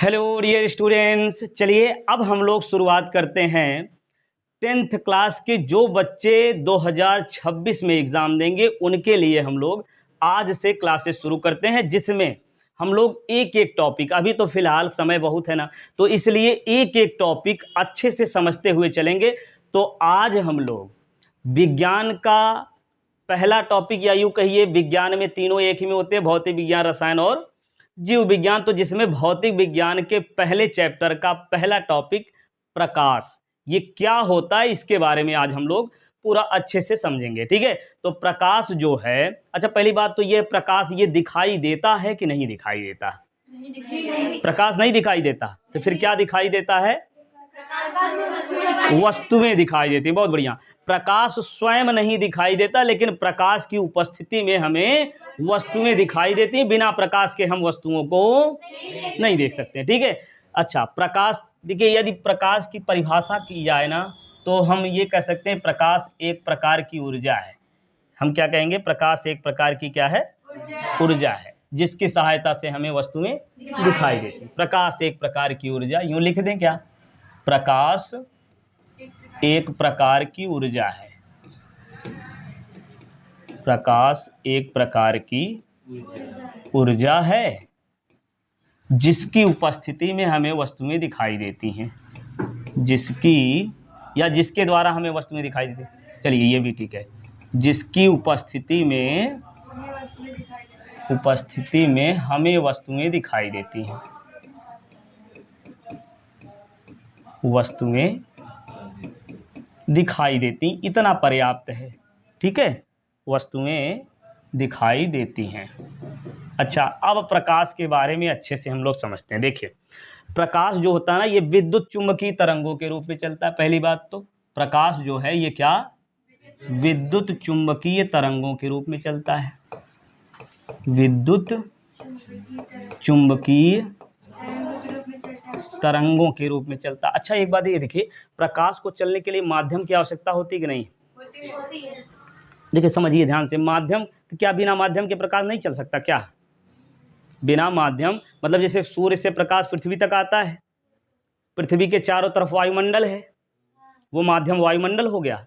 Hello dear students, चलिए अब हम लोग शुरुआत करते हैं 10th क्लास के जो बच्चे 2026 में एग्ज़ाम देंगे उनके लिए हम लोग आज से क्लासेस शुरू करते हैं, जिसमें हम लोग एक एक टॉपिक, अभी तो फिलहाल समय बहुत है ना, तो इसलिए एक एक टॉपिक अच्छे से समझते हुए चलेंगे। तो आज हम लोग विज्ञान का पहला टॉपिक, या यूँ कहिए विज्ञान में तीनों एक ही में होते हैं, भौतिक विज्ञान, रसायन और जीव विज्ञान। तो जिसमें भौतिक विज्ञान के पहले चैप्टर का पहला टॉपिक प्रकाश, ये क्या होता है इसके बारे में आज हम लोग पूरा अच्छे से समझेंगे। ठीक है, तो प्रकाश जो है, अच्छा पहली बात तो ये प्रकाश ये दिखाई देता है कि नहीं दिखाई देता? प्रकाश नहीं दिखाई देता, तो फिर क्या दिखाई देता है? वस्तुएं दिखाई देती हैं। बहुत बढ़िया। प्रकाश स्वयं नहीं दिखाई देता, लेकिन प्रकाश की उपस्थिति में हमें वस्तुएं दिखाई देती हैं। बिना प्रकाश के हम वस्तुओं को नहीं देख सकते। ठीक है, अच्छा प्रकाश देखिए, यदि प्रकाश की परिभाषा की जाए ना, तो हम ये कह सकते हैं प्रकाश एक प्रकार की ऊर्जा है। हम क्या कहेंगे? प्रकाश एक प्रकार की क्या है? ऊर्जा है, जिसकी सहायता से हमें वस्तुएं दिखाई देती। प्रकाश एक प्रकार की ऊर्जा, यूं लिख दें क्या? प्रकाश एक प्रकार की ऊर्जा है। प्रकाश एक प्रकार की ऊर्जा है जिसकी उपस्थिति में हमें वस्तुएं दिखाई देती हैं। जिसकी या जिसके द्वारा हमें वस्तुएं दिखाई देती हैं। चलिए ये भी ठीक है। जिसकी उपस्थिति में हमें वस्तुएं दिखाई देती हैं। वस्तुएं दिखाई देती, इतना पर्याप्त है। ठीक है, वस्तुएं दिखाई देती हैं। अच्छा, अब प्रकाश के बारे में अच्छे से हम लोग समझते हैं। देखिए, प्रकाश जो होता है ना, ये विद्युत चुम्बकीय तरंगों के रूप में चलता है। पहली बात तो प्रकाश जो है ये क्या? विद्युत चुम्बकीय तरंगों के रूप में चलता है। विद्युत चुम्बकीय तरंगों के रूप में चलता। अच्छा एक बात ये देखिए, प्रकाश को चलने के लिए माध्यम की आवश्यकता होती है कि नहीं? होती है। देखिए समझिए ध्यान से, माध्यम तो क्या बिना माध्यम के प्रकाश नहीं चल सकता क्या? बिना माध्यम मतलब जैसे सूर्य से प्रकाश पृथ्वी तक आता है, पृथ्वी के चारों तरफ वायुमंडल है, वो माध्यम वायुमंडल हो गया।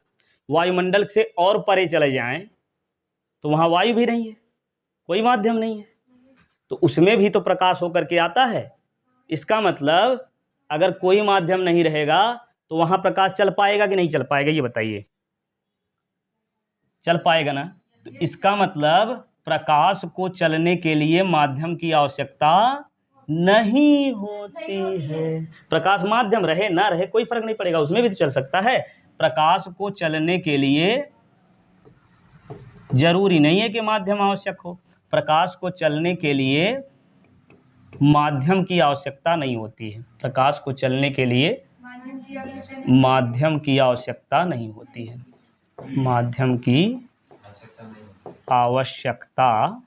वायुमंडल से और परे चले जाएं तो वहाँ वायु भी नहीं है, कोई माध्यम नहीं है, तो उसमें भी तो प्रकाश होकर के आता है। इसका मतलब अगर कोई माध्यम नहीं रहेगा तो वहाँ प्रकाश चल पाएगा कि नहीं चल पाएगा? ये बताइए। चल पाएगा ना? तो इसका मतलब प्रकाश को चलने के लिए माध्यम की आवश्यकता नहीं होती है। प्रकाश माध्यम रहे ना रहे कोई फर्क नहीं पड़ेगा, उसमें भी तो चल सकता है। प्रकाश को चलने के लिए जरूरी नहीं है कि माध्यम आवश्यक हो। प्रकाश को चलने के लिए माध्यम की आवश्यकता नहीं होती है। प्रकाश को चलने के लिए माध्यम की आवश्यकता नहीं होती है। माध्यम की आवश्यकता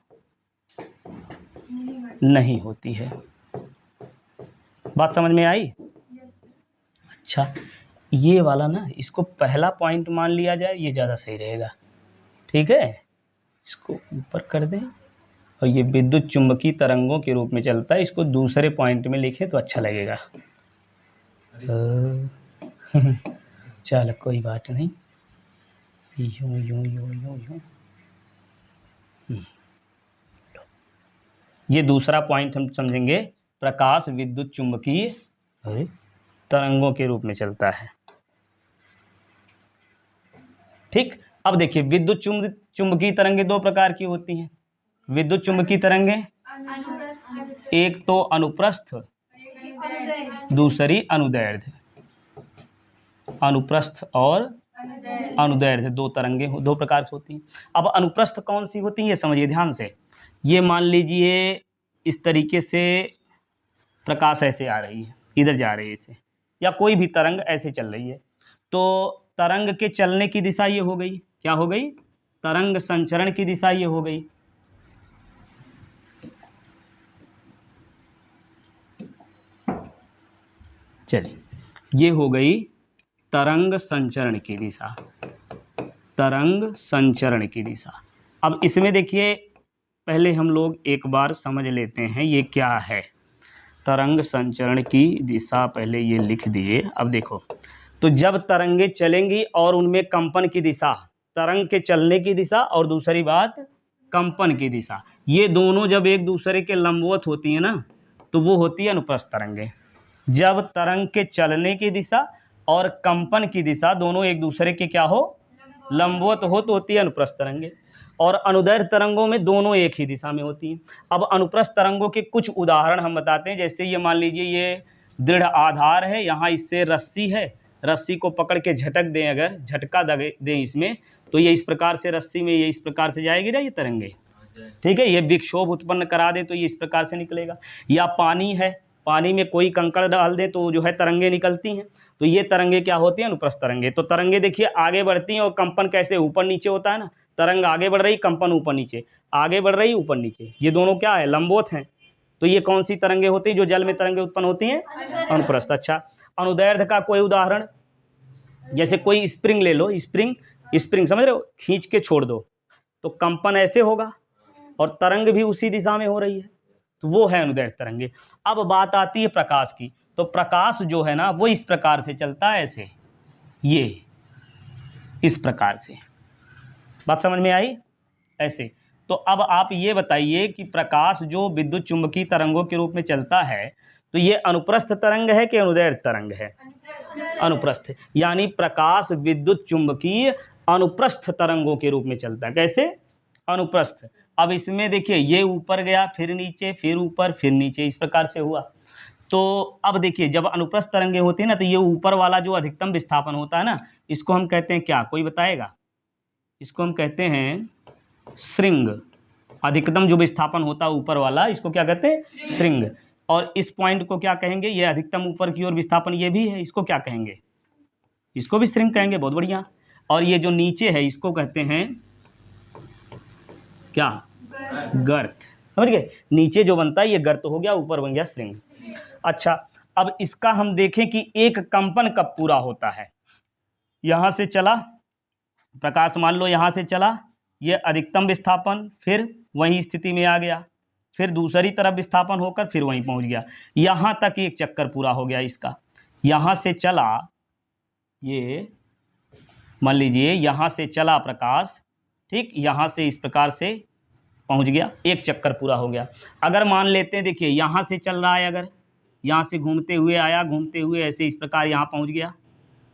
नहीं होती है। बात समझ में आई? अच्छा, ये वाला ना, इसको पहला पॉइंट मान लिया जाए, ये ज़्यादा सही रहेगा। ठीक है, इसको ऊपर कर दें और ये विद्युत चुम्बकीय तरंगों के रूप में चलता है, इसको दूसरे पॉइंट में लिखें तो अच्छा लगेगा। चलो कोई बात नहीं, यूं यूं यूं यूं यूं। ये दूसरा पॉइंट हम समझेंगे, प्रकाश विद्युत चुम्बकीय तरंगों के रूप में चलता है। ठीक, अब देखिए विद्युत चुम्बकीय तरंगें दो प्रकार की होती हैं। विद्युत चुम्बकीय तरंगें, एक तो अनुप्रस्थ, दूसरी अनुदैर्ध्य। अनुप्रस्थ और अनुदैर्ध्य दो तरंगें दो प्रकार की होती हैं। अब अनुप्रस्थ कौन सी होती है समझिए ध्यान से। ये मान लीजिए इस तरीके से प्रकाश ऐसे आ रही है, इधर जा रही है इसे, या कोई भी तरंग ऐसे चल रही है, तो तरंग के चलने की दिशा ये हो गई, क्या हो गई? तरंग संचरण की दिशा ये हो गई। चलिए, ये हो गई तरंग संचरण की दिशा। तरंग संचरण की दिशा। अब इसमें देखिए, पहले हम लोग एक बार समझ लेते हैं ये क्या है। तरंग संचरण की दिशा पहले ये लिख दिए। अब देखो, तो जब तरंगे चलेंगी और उनमें कंपन की दिशा, तरंग के चलने की दिशा और दूसरी बात कंपन की दिशा, ये दोनों जब एक दूसरे के लंबवत होती है ना, तो वो होती है अनुप्रस्थ तरंगे। जब तरंग के चलने की दिशा और कंपन की दिशा दोनों एक दूसरे के क्या हो, लंबवत हो, तो होती है अनुप्रस्थ तरंगे। और अनुदैर्ध्य तरंगों में दोनों एक ही दिशा में होती हैं। अब अनुप्रस्थ तरंगों के कुछ उदाहरण हम बताते हैं। जैसे ये मान लीजिए ये दृढ़ आधार है, यहाँ इससे रस्सी है, रस्सी को पकड़ के झटक दें, अगर झटका दें इसमें, तो ये इस प्रकार से रस्सी में ये इस प्रकार से जाएगी ना ये तरंगे, ठीक है। ये विक्षोभ उत्पन्न करा दे तो ये इस प्रकार से निकलेगा। या पानी है, पानी में कोई कंकड़ डाल दे तो जो है तरंगे निकलती हैं, तो ये तरंगे क्या होती हैं, अनुप्रस्थ तरंगे। तो तरंगे देखिए आगे बढ़ती हैं और कंपन कैसे ऊपर नीचे होता है ना, तरंग आगे बढ़ रही, कंपन ऊपर नीचे, आगे बढ़ रही ऊपर नीचे, ये दोनों क्या है, लंबवत हैं। तो ये कौन सी तरंगे होती हैं जो जल में तरंगे उत्पन्न होती हैं, अनुप्रस्थ। अच्छा, अनुदैर्ध्य का कोई उदाहरण, जैसे कोई स्प्रिंग ले लो, स्प्रिंग समझ रहे हो, खींच के छोड़ दो तो कंपन ऐसे होगा और तरंग भी उसी दिशा में हो रही है, तो वो है अनुदैर्ध्य तरंगे। अब बात आती है प्रकाश की, तो प्रकाश जो है ना वो इस प्रकार से चलता है, ऐसे, ये इस प्रकार से, बात समझ में आई, ऐसे। तो अब आप ये बताइए कि प्रकाश जो विद्युत चुंबकीय तरंगों के रूप में चलता है, तो ये अनुप्रस्थ तरंग है कि अनुदैर्ध्य तरंग है, अनुप्रस्थ। यानी प्रकाश विद्युत चुंबकीय अनुप्रस्थ तरंगों के रूप में चलता है। कैसे, अनुप्रस्थ। अब इसमें देखिए ये ऊपर गया, फिर नीचे, फिर ऊपर, फिर नीचे, इस प्रकार से हुआ। तो अब देखिए जब अनुप्रस्थ तरंगे होती है ना, तो ये ऊपर वाला जो अधिकतम विस्थापन होता है ना, इसको हम कहते हैं क्या, कोई बताएगा? इसको हम कहते हैं श्रृंग। अधिकतम जो विस्थापन होता है ऊपर वाला, इसको क्या कहते हैं, श्रृंग। और इस पॉइंट को क्या कहेंगे, ये अधिकतम ऊपर की ओर विस्थापन ये भी है, इसको क्या कहेंगे, इसको भी श्रृंग कहेंगे, बहुत बढ़िया। और ये जो नीचे है इसको कहते हैं क्या, गर्त। समझ गए, नीचे जो बनता है ये गर्त हो गया, ऊपर बन गया श्रृंग। अच्छा, अब इसका हम देखें कि एक कंपन कब पूरा होता है। यहां से चला प्रकाश, मान लो यहां से चला, ये अधिकतम विस्थापन, फिर वही स्थिति में आ गया, फिर दूसरी तरफ विस्थापन होकर फिर वहीं पहुंच गया, यहां तक एक चक्कर पूरा हो गया इसका। यहां से चला, ये मान लीजिए यहां से चला प्रकाश, ठीक, यहां से इस प्रकार से पहुंच गया, एक चक्कर पूरा हो गया। अगर मान लेते हैं, देखिए यहां से चल रहा है, अगर यहां से घूमते हुए आया, घूमते हुए ऐसे इस प्रकार यहां पहुंच गया,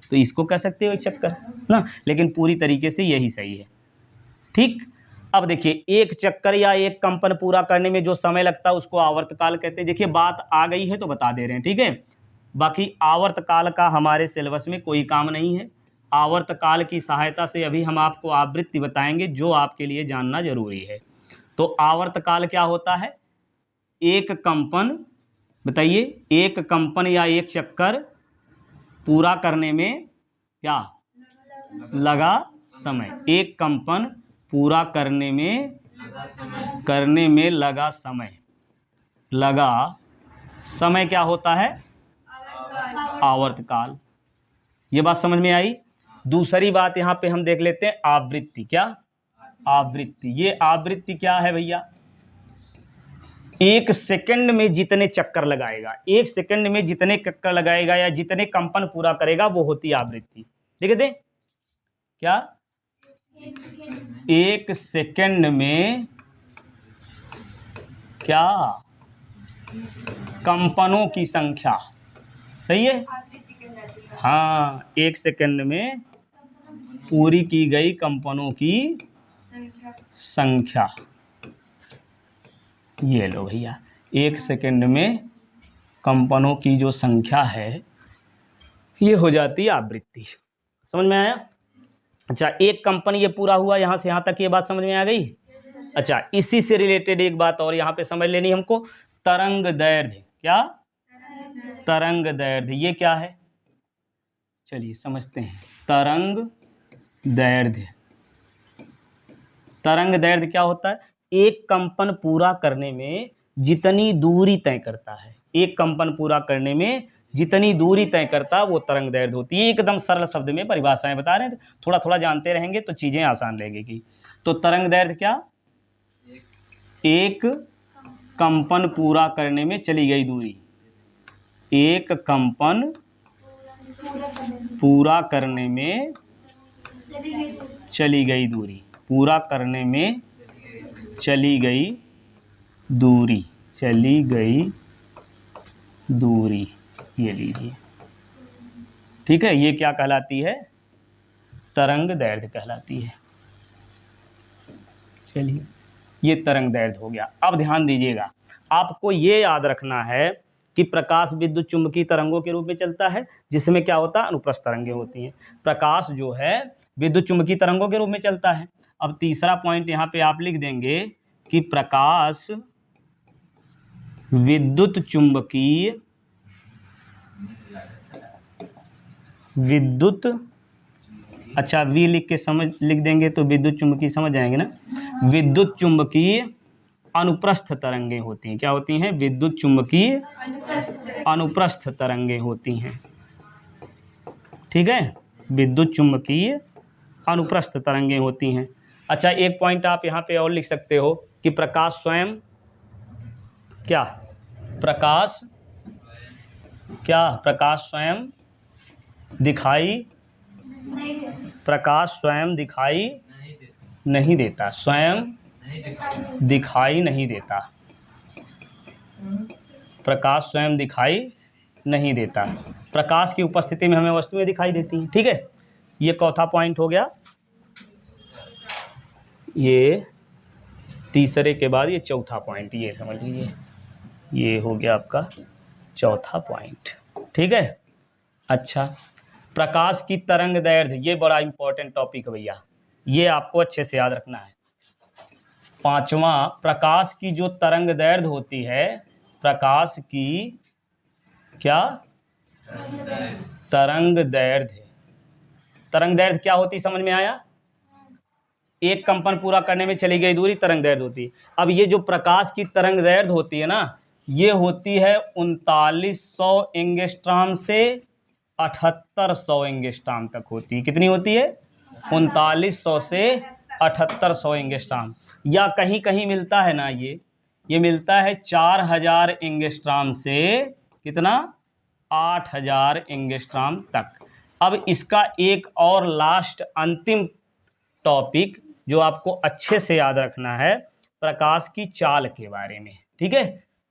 तो इसको कह सकते हो एक चक्कर ना, लेकिन पूरी तरीके से यही सही है, ठीक। अब देखिए एक चक्कर या एक कंपन पूरा करने में जो समय लगता है उसको आवर्तकाल कहते हैं। देखिए बात आ गई है तो बता दे रहे हैं, ठीक है। बाकी आवर्तकाल का हमारे सिलेबस में कोई काम नहीं है। आवर्तकाल की सहायता से अभी हम आपको आवृत्ति बताएंगे जो आपके लिए जानना जरूरी है। तो आवर्तकाल क्या होता है, एक कंपन, बताइए, एक कंपन या एक चक्कर पूरा करने में क्या लगा समय, एक कंपन पूरा करने में लगा समय, लगा समय क्या होता है, आवर्तकाल। ये बात समझ में आई। दूसरी बात यहां पे हम देख लेते हैं आवृत्ति। क्या आवृत्ति, ये आवृत्ति क्या है भैया, एक सेकंड में जितने चक्कर लगाएगा, एक सेकंड में जितने चक्कर लगाएगा या जितने कंपन पूरा करेगा वो होती है आवृत्ति। लिख दे, क्या, एक सेकंड में क्या, कंपनों की संख्या, सही है, हाँ, एक सेकंड में पूरी की गई कंपनों की संख्या। ये लो भैया, एक सेकंड में कंपनों की जो संख्या है ये हो जाती है आवृत्ति। समझ में आया। अच्छा, एक कंपन ये पूरा हुआ, यहाँ से यहाँ तक ये बात समझ में आ गई। अच्छा, इसी से रिलेटेड एक बात और यहाँ पे समझ लेनी हमको, तरंग दैर्ध्य। क्या, तरंग दैर्ध्य, ये क्या है, चलिए समझते हैं। तरंग दैर्ध्य, तरंग दैर्ध्य क्या होता है, एक कंपन पूरा करने में जितनी दूरी तय करता है, एक कंपन पूरा करने में जितनी दूरी तय करता है वो तरंग दैर्ध्य होती है। एकदम सरल शब्द में परिभाषाएं बता रहे हैं, थोड़ा थोड़ा जानते रहेंगे तो चीजें आसान लगेगी। तो तरंग दैर्ध्य क्या, एक कंपन पूरा करने में चली गई दूरी, एक कंपन पूरा करने में चली गई दूरी, पूरा करने में चली गई दूरी, चली गई दूरी, ये लीजिए। ठीक है, ये क्या कहलाती है? तरंग दैर्ध्य कहलाती है। चलिए, ये तरंग दैर्ध्य हो गया। अब ध्यान दीजिएगा, आपको ये याद रखना है कि प्रकाश विद्युत चुंबकीय तरंगों के रूप में चलता है, जिसमें क्या होता है? अनुप्रस्थ तरंगें होती हैं। प्रकाश जो है विद्युत चुंबकीय तरंगों के रूप में चलता है। अब तीसरा पॉइंट यहाँ पे आप लिख देंगे कि प्रकाश विद्युत चुंबकीय अच्छा वी लिख के लिख देंगे तो विद्युत चुंबकीय समझ जाएंगे ना। विद्युत चुंबकीय अनुप्रस्थ तरंगें होती हैं। क्या होती हैं? विद्युत चुंबकीय अनुप्रस्थ तरंगें होती हैं। ठीक है, विद्युत चुंबकीय अनुप्रस्थ तरंगें होती हैं। अच्छा, एक पॉइंट आप यहाँ पे और लिख सकते हो कि प्रकाश स्वयं क्या? प्रकाश स्वयं दिखाई नहीं देता, स्वयं दिखाई नहीं देता। प्रकाश स्वयं दिखाई नहीं देता। प्रकाश की उपस्थिति में हमें वस्तुएं दिखाई देती हैं। ठीक है, ये चौथा पॉइंट हो गया। ये तीसरे के बाद ये चौथा पॉइंट, ये समझ लीजिए, ये हो गया आपका चौथा पॉइंट। ठीक है। अच्छा, प्रकाश की तरंग दैर्ध्य, ये बड़ा इंपॉर्टेंट टॉपिक है भैया, ये आपको अच्छे से याद रखना है। पांचवा, प्रकाश की जो तरंग दैर्ध्य होती है, प्रकाश की क्या? तरंग दैर्ध्य। तरंग दैर्ध्य क्या होती, समझ में आया? एक कंपन पूरा करने में चली गई दूरी तरंग दैर्ध्य होती है। अब ये जो प्रकाश की तरंग दैर्ध्य होती है ना, ये होती है 3900 एंगस्ट्रॉम से 7800 एंगस्ट्रॉम तक होती है। कितनी होती है? 3900 से 7800 एंगस्ट्रॉम। या कहीं कहीं मिलता है ना, ये मिलता है 4000 एंगस्ट्रॉम से कितना? 8000 एंगस्ट्रॉम तक। अब इसका एक और लास्ट अंतिम टॉपिक जो आपको अच्छे से याद रखना है, प्रकाश की चाल के बारे में। ठीक है,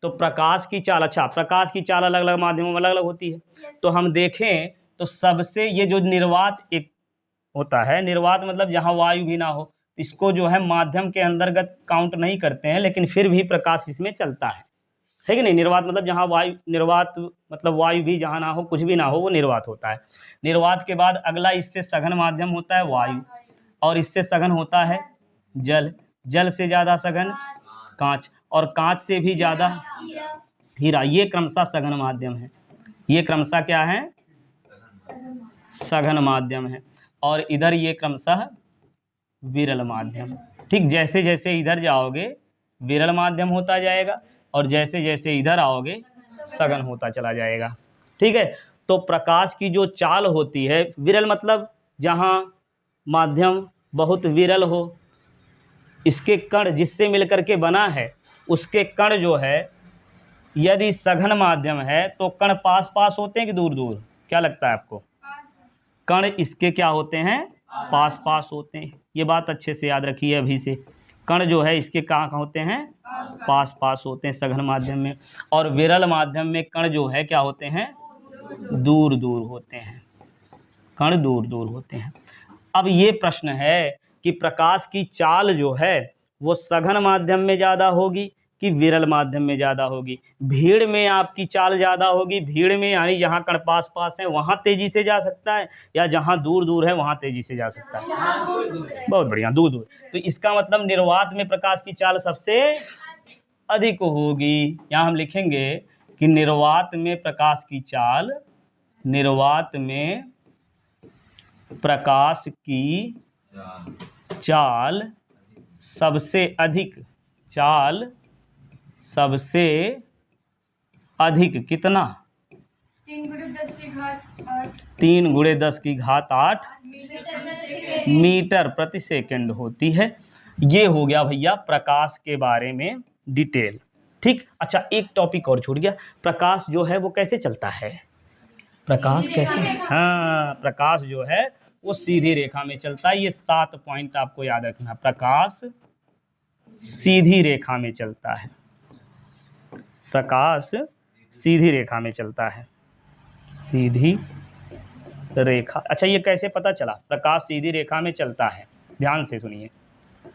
तो प्रकाश की चाल, अच्छा प्रकाश की चाल अलग अलग माध्यमों में अलग अलग होती है। तो हम देखें तो सबसे ये जो निर्वात एक होता है, निर्वात मतलब जहाँ वायु भी ना हो, इसको जो है माध्यम के अंतर्गत काउंट नहीं करते हैं, लेकिन फिर भी प्रकाश इसमें चलता है कि नहीं? निर्वात मतलब जहाँ वायु, निर्वात मतलब वायु भी जहाँ ना हो, कुछ भी ना हो, वो निर्वात होता है। निर्वात के बाद अगला इससे सघन माध्यम होता है वायु, और इससे सघन होता है जल, जल से ज़्यादा सघन कांच, और कांच से भी ज़्यादा हीरा। ये क्रमशः सघन माध्यम है। ये क्रमशः क्या है? सघन माध्यम है। और इधर ये क्रमशः विरल माध्यम। ठीक, जैसे जैसे इधर जाओगे विरल माध्यम होता जाएगा, और जैसे जैसे इधर आओगे सघन होता चला जाएगा। ठीक है, तो प्रकाश की जो चाल होती है, विरल मतलब जहाँ माध्यम बहुत विरल हो, इसके कण जिससे मिलकर के बना है, उसके कण जो है, यदि सघन माध्यम है तो कण पास पास होते हैं कि दूर दूर? क्या लगता है आपको? कण इसके क्या होते हैं? पास पास होते हैं। ये बात अच्छे से याद रखिए अभी से। कण जो है इसके कहाँ होते हैं? पास पास होते हैं सघन माध्यम में। और विरल माध्यम में कण जो है क्या होते हैं? दूर दूर होते हैं। कण दूर दूर होते हैं। अब ये प्रश्न है कि प्रकाश की चाल जो है वो सघन माध्यम में ज़्यादा होगी कि विरल माध्यम में ज़्यादा होगी? भीड़ में आपकी चाल ज़्यादा होगी, भीड़ में यानी जहाँ कण पास पास है वहाँ तेज़ी से जा सकता है, या जहाँ दूर दूर है वहाँ तेज़ी से जा सकता है? बहुत बढ़िया, दूर दूर। तो इसका मतलब निर्वात में प्रकाश की चाल सबसे अधिक होगी। यहाँ हम लिखेंगे कि निर्वात में प्रकाश की चाल, निर्वात में प्रकाश की चाल सबसे अधिक, चाल सबसे अधिक कितना? 3 × 10⁸ मीटर प्रति सेकंड होती है। ये हो गया भैया प्रकाश के बारे में डिटेल। ठीक। अच्छा, एक टॉपिक और छूट गया, प्रकाश जो है वो कैसे चलता है? प्रकाश कैसे, हाँ, प्रकाश जो है वो सीधी रेखा में चलता है। ये 7 पॉइंट आपको याद रखना। प्रकाश सीधी रेखा में चलता है, प्रकाश सीधी रेखा में चलता है, सीधी रेखा। अच्छा, ये कैसे पता चला प्रकाश सीधी रेखा में चलता है? ध्यान से सुनिए,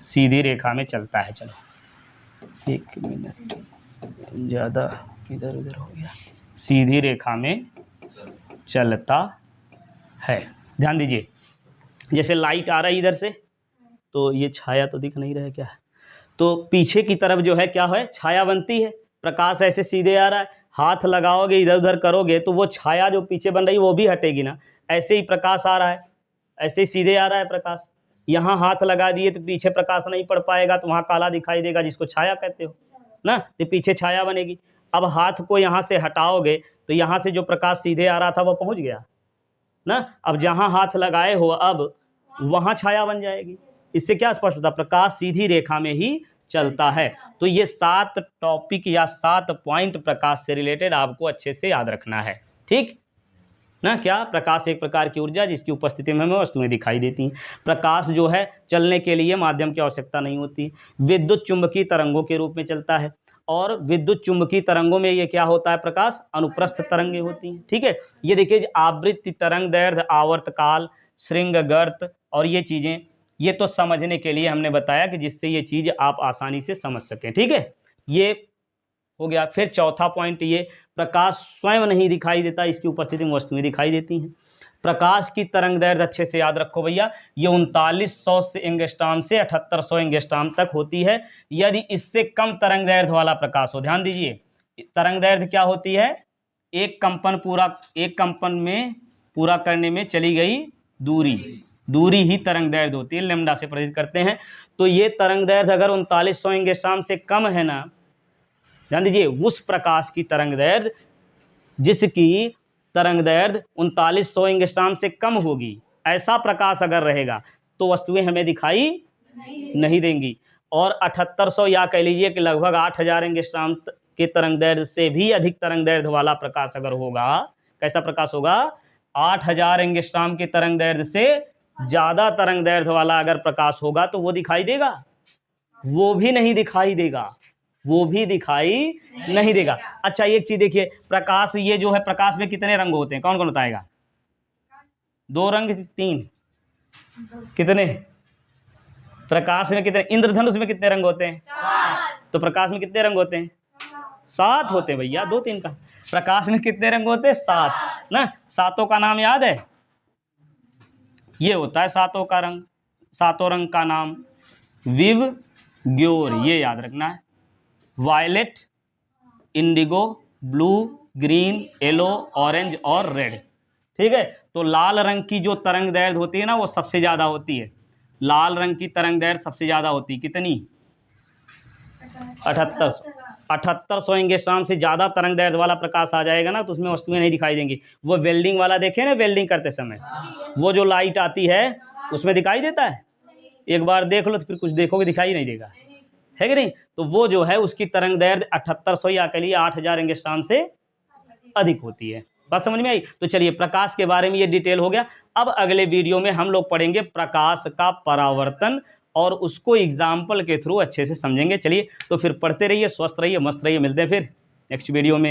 सीधी रेखा में चलता है। चलो 1 मिनट, ज़्यादा इधर उधर हो गया। सीधी रेखा में चलता है, ध्यान दीजिए। जैसे लाइट आ रहा है इधर से, तो ये छाया तो दिख नहीं रहा है क्या है, तो पीछे की तरफ जो है क्या है, छाया बनती है। प्रकाश ऐसे सीधे आ रहा है, हाथ लगाओगे इधर उधर करोगे तो वो छाया जो पीछे बन रही है वो भी हटेगी ना। ऐसे ही प्रकाश आ रहा है, ऐसे ही सीधे आ रहा है प्रकाश। यहाँ हाथ लगा दिए तो पीछे प्रकाश नहीं पड़ पाएगा, तो वहाँ काला दिखाई देगा, जिसको छाया कहते हो ना, तो पीछे छाया बनेगी। अब हाथ को यहाँ से हटाओगे तो यहाँ से जो प्रकाश सीधे आ रहा था वो पहुँच गया ना। अब जहाँ हाथ लगाए हो अब वहाँ छाया बन जाएगी। इससे क्या स्पष्ट होता है? प्रकाश सीधी रेखा में ही चलता है। तो ये 7 टॉपिक या 7 पॉइंट प्रकाश से रिलेटेड आपको अच्छे से याद रखना है, ठीक ना। क्या? प्रकाश एक प्रकार की ऊर्जा जिसकी उपस्थिति में हमें वस्तुएं दिखाई देती हैं। प्रकाश जो है चलने के लिए माध्यम की आवश्यकता नहीं होती, विद्युत चुंबकीय तरंगों के रूप में चलता है। और विद्युत चुंबकीय तरंगों में ये क्या होता है? प्रकाश अनुप्रस्थ तरंगें होती हैं, ठीक है। ये देखिए, आवृत्ति, तरंग दैर्ध्य, आवर्तकाल, श्रृंगगर्त और ये चीज़ें, ये तो समझने के लिए हमने बताया कि जिससे ये चीज़ आप आसानी से समझ सकें, ठीक है। ये हो गया। फिर चौथा पॉइंट, ये प्रकाश स्वयं नहीं दिखाई देता, इसकी उपस्थिति में वस्तुएं दिखाई देती हैं। प्रकाश की तरंग दैर्ध्य अच्छे से याद रखो भैया, ये 3900 एंगस्ट्रॉम से 7800 एंगस्ट्रॉम तक होती है। यदि इससे कम तरंग दैर्ध्य वाला प्रकाश हो, ध्यान दीजिए, तरंग दैर्ध्य क्या होती है? एक कंपन में पूरा करने में चली गई दूरी ही तरंग दैर्ध्य होती है, लैम्डा से प्रदर्शित करते हैं। तो ये तरंग दैर्ध्य अगर 3900 एंगस्ट्रॉम से कम है ना, ध्यान दीजिए, उस प्रकाश की तरंग दैर्ध्य जिसकी तरंग दैर्ध्य 3900 एंगस्ट्रॉम से कम होगी, ऐसा प्रकाश अगर रहेगा तो वस्तुएं हमें दिखाई नहीं देंगी। और 7800 या कह लीजिए कि लगभग 8000 एंगस्ट्रॉम के तरंग दैर्ध्य से भी अधिक तरंग दैर्ध्य वाला प्रकाश अगर होगा, कैसा प्रकाश होगा? 8000 एंगस्ट्रॉम के तरंग दैर्ध्य से ज़्यादा तरंग दैर्ध्य वाला अगर प्रकाश होगा तो वो दिखाई देगा? वो भी नहीं दिखाई देगा, वो भी दिखाई नहीं देगा। अच्छा, एक चीज देखिए, प्रकाश, ये जो है प्रकाश में कितने रंग होते हैं? कौन कौन बताएगा? 2 रंग, 3, कितने? प्रकाश में कितने? इंद्रधनुष में कितने रंग होते हैं? 7। तो प्रकाश में कितने रंग होते हैं? 7 होते हैं भैया, 2 3 का। प्रकाश में कितने रंग होते हैं? 7 ना। 7 का नाम याद है? ये होता है 7 का रंग, 7 रंग का नाम विव ग्योर, ये याद रखना है। Violet, indigo, blue, green, yellow, orange और रेड, ठीक है। तो लाल रंग की जो तरंग दैर्ध्य होती है ना, वो सबसे ज़्यादा होती है। लाल रंग की तरंग दैर्ध्य सबसे ज़्यादा होती है, कितनी? 7800 एंगस्ट्रॉम से ज़्यादा तरंग दैर्ध्य वाला प्रकाश आ जाएगा ना, तो उसमें वस्तुएं नहीं दिखाई देंगी। वो वेल्डिंग वाला देखे ना, वेल्डिंग करते समय वो जो लाइट आती है उसमें दिखाई देता है? एक बार देख लो तो फिर कुछ देखोगे दिखाई नहीं देगा, है कि नहीं। तो वो जो है उसकी तरंग दैर्ध्य 7800 या कह लिए 8000 एंगस्ट्रॉम से अधिक होती है। बात समझ में आई? तो चलिए, प्रकाश के बारे में ये डिटेल हो गया। अब अगले वीडियो में हम लोग पढ़ेंगे प्रकाश का परावर्तन और उसको एग्जाम्पल के थ्रू अच्छे से समझेंगे। चलिए, तो फिर पढ़ते रहिए, स्वस्थ रहिए, मस्त रहिए। मिलते हैं फिर नेक्स्ट वीडियो में।